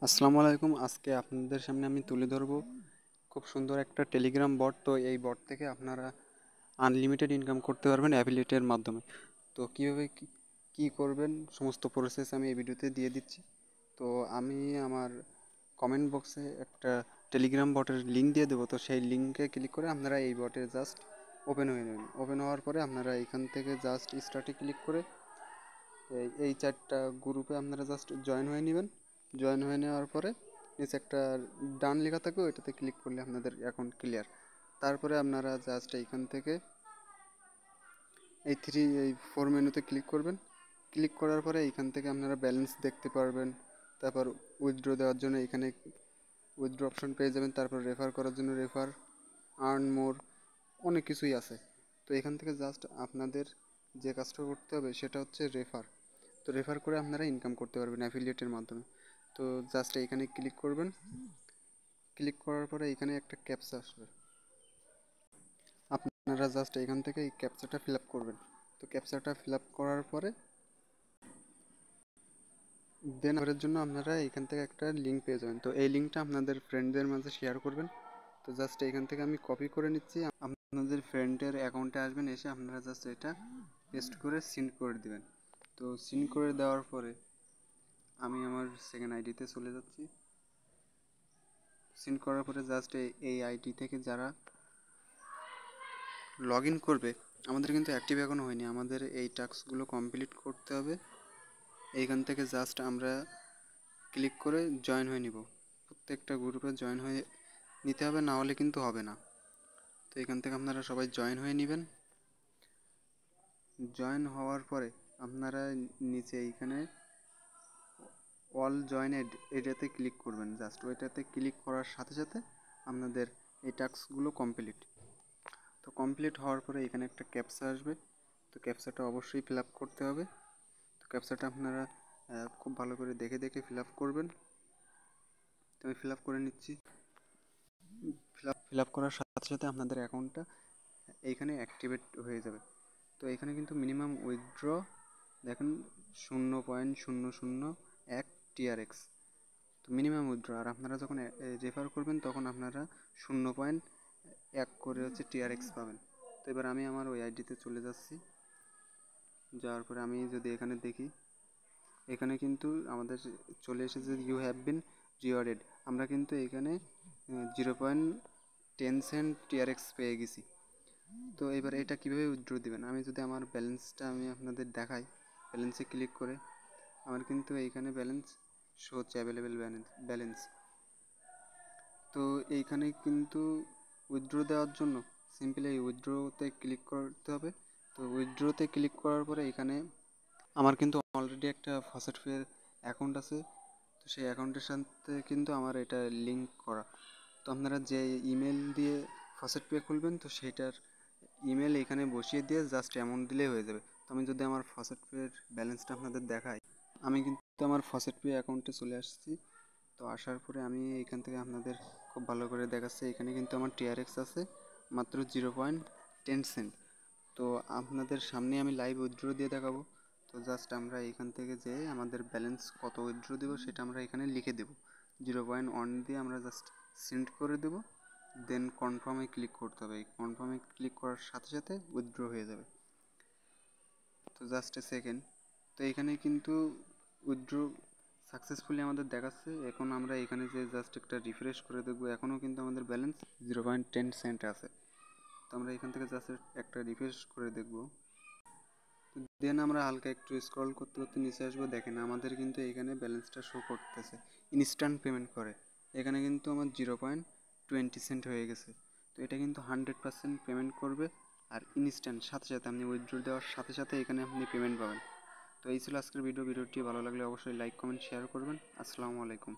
আসসালামু আলাইকুম। আজকে আপনাদের সামনে আমি তুলে ধরবো খুব সুন্দর একটা টেলিগ্রাম বট। তো এই বট থেকে আপনারা আনলিমিটেড ইনকাম করতে পারবেন অ্যাফিলিয়েটের মাধ্যমে। তো কীভাবে কী করবেন সমস্ত প্রসেস আমি এই ভিডিওতে দিয়ে দিচ্ছি। তো আমি আমার কমেন্ট বক্সে একটা টেলিগ্রাম বটের লিঙ্ক দিয়ে দেবো। তো সেই লিঙ্কে ক্লিক করে আপনারা এই বটে জাস্ট ওপেন হয়ে নেবেন। ওপেন হওয়ার পরে আপনারা এখান থেকে জাস্ট স্টার্টে ক্লিক করে এই চারটা গ্রুপে আপনারা জাস্ট জয়েন হয়ে নেবেন। জয়েন হয়ে নেওয়ার পরে নিচে একটা ডান লেখা থাকবে, ওইটাতে ক্লিক করলে আপনাদের অ্যাকাউন্ট ক্লিয়ার। তারপরে আপনারা জাস্ট এইখান থেকে এই ফোর মেনুতে ক্লিক করবেন। ক্লিক করার পরে এইখান থেকে আপনারা ব্যালেন্স দেখতে পারবেন। তারপর উইথড্র দেওয়ার জন্য এখানে উইথড্র অপশন পেয়ে যাবেন। তারপর রেফার করার জন্য রেফার, আর্ন মোর, অনেক কিছুই আছে। তো এখান থেকে জাস্ট আপনাদের যে কাজটা করতে হবে সেটা হচ্ছে রেফার। তো রেফার করে আপনারা ইনকাম করতে পারবেন অ্যাফিলিয়েটের মাধ্যমে। তো জাস্ট এইখানে ক্লিক করবেন। ক্লিক করার পরে এখানে একটা ক্যাপচা আসবে, আপনারা জাস্ট এখান থেকে এই ক্যাপচাটা ফিল আপ করবেন। তো ক্যাপচাটা ফিল আপ করার পরে দেন আপনার জন্য আপনারা এখান থেকে একটা লিঙ্ক পেয়ে যাবেন। তো এই লিঙ্কটা আপনাদের ফ্রেন্ডদের মাঝে শেয়ার করবেন। তো জাস্ট এখান থেকে আমি কপি করে নিচ্ছি। আপনাদের ফ্রেন্ডের অ্যাকাউন্টে আসবেন, এসে আপনারা জাস্ট এটা পেস্ট করে সিন্ড করে দিবেন। তো সিন্ড করে দেওয়ার পরে আমি আমার সেকেন্ড আইডিতে চলে যাচ্ছি। সিন্ড করার পরে জাস্ট এই আইডি থেকে যারা লগ ইন করবে, আমাদের কিন্তু অ্যাক্টিভ এখনও হয়নি, আমাদের এই টাস্কগুলো কমপ্লিট করতে হবে। এইখান থেকে জাস্ট আমরা ক্লিক করে জয়েন হয়ে নিব। প্রত্যেকটা গ্রুপে জয়েন হয়ে নিতে হবে, না হলে কিন্তু হবে না। তো এখান থেকে আপনারা সবাই জয়েন হয়ে নেবেন। জয়েন হওয়ার পরে আপনারা নিচে এইখানে অল জয়েনেড এটাতে ক্লিক করবেন। জাস্ট ওইটাতে ক্লিক করার সাথে সাথে আপনাদের এই টাস্কগুলো কমপ্লিট। তো কমপ্লিট হওয়ার পরে এখানে একটা ক্যাপচা আসবে। তো ক্যাপচাটা অবশ্যই ফিল আপ করতে হবে। তো ক্যাপচাটা আপনারা খুব ভালো করে দেখে দেখে ফিল আপ করবেন। তো আমি ফিল আপ করে নিচ্ছি। ফিল আপ করার সাথে সাথে আপনাদের অ্যাকাউন্টটা এইখানে অ্যাক্টিভেট হয়ে যাবে। তো এখানে কিন্তু মিনিমাম উইথড্র দেখেন 0.001 TRX। তো মিনিমাম উইথড্র, আর আপনারা যখন রেফার করবেন তখন আপনারা 0.1 করে হচ্ছে TRX পাবেন। তো এবার আমি আমার ওই আইডিতে চলে যাচ্ছি। যাওয়ার পরে আমি যদি এখানে দেখি, এখানে কিন্তু আমাদের চলে এসেছে ইউ হ্যাভ বিন রিওয়ার্ডেড। আমরা কিন্তু এখানে 0.10 TRX পেয়ে গেছি। তো এবার এটা কীভাবে উইথড্র দেবেন, আমি যদি আমার ব্যালেন্সটা আমি আপনাদের দেখাই, ব্যালেন্সে ক্লিক করে আমার কিন্তু এইখানে ব্যালেন্স শো হচ্ছে, অ্যাভেলেবেল ব্যালেন্স। তো এইখানে কিন্তু উইথড্র দেওয়ার জন্য সিম্পলি এই উইথড্রতে ক্লিক করতে হবে। তো উইথড্রতে ক্লিক করার পরে এখানে আমার কিন্তু অলরেডি একটা ফসেট পের অ্যাকাউন্ট আছে। তো সেই অ্যাকাউন্টের সাথে কিন্তু আমার এটা লিঙ্ক করা। তো আপনারা যে ইমেল দিয়ে ফসেট পে খুলবেন, তো সেইটার ইমেল এখানে বসিয়ে দিয়ে জাস্ট অ্যামাউন্ট দিলেই হয়ে যাবে। তো আমি যদি আমার ফসেট পের ব্যালেন্সটা আপনাদের দেখাই, আমি কিন্তু আমার ফসেট পে অ্যাকাউন্টে চলে আসছি। তো আসার পরে আমি এখান থেকে আপনাদের খুব ভালো করে দেখাচ্ছি, এখানে কিন্তু আমার টিআরএক্স আছে মাত্র 0.10 সেন্ট। তো আপনাদের সামনে আমি লাইভ উইথড্র দিয়ে দেখাবো। তো জাস্ট আমরা এখান থেকে যে আমাদের ব্যালেন্স কত উইথড্র দেবো সেটা আমরা এখানে লিখে দেবো। 0.1 দিয়ে আমরা জাস্ট সেন্ড করে দেবো। দেন কনফার্মে ক্লিক করতে হবে। এই কনফার্মে ক্লিক করার সাথে সাথে উইথড্র হয়ে যাবে। তো জাস্ট এ সেকেন্ড। তো এখানে কিন্তু উইথড্র সাকসেসফুলি আমাদের দেখাচ্ছে। এখন আমরা এখানে যে জাস্ট একটা রিফ্রেশ করে দেখবো, এখনও কিন্তু আমাদের ব্যালেন্স 0.10 সেন্ট আছে। তো আমরা এখান থেকে জাস্ট একটা রিফ্রেশ করে দেখবো। দেন আমরা হালকা একটু স্ক্রল করতে করতে নিচে আসবো। দেখেন আমাদের কিন্তু এখানে ব্যালেন্সটা শো করতেছে ইনস্ট্যান্ট পেমেন্ট করে। এখানে কিন্তু আমার 0.20 সেন্ট হয়ে গেছে। তো এটা কিন্তু 100% পেমেন্ট করবে, আর ইনস্ট্যান্ট সাথে সাথে আপনি উইথড্র দেওয়ার সাথে সাথে এখানে আপনি পেমেন্ট পাবেন। তো এই ছিল আজকের ভিডিওটি ভালো লাগলে অবশ্যই লাইক কমেন্ট শেয়ার করবেন। আসসালামু আলাইকুম।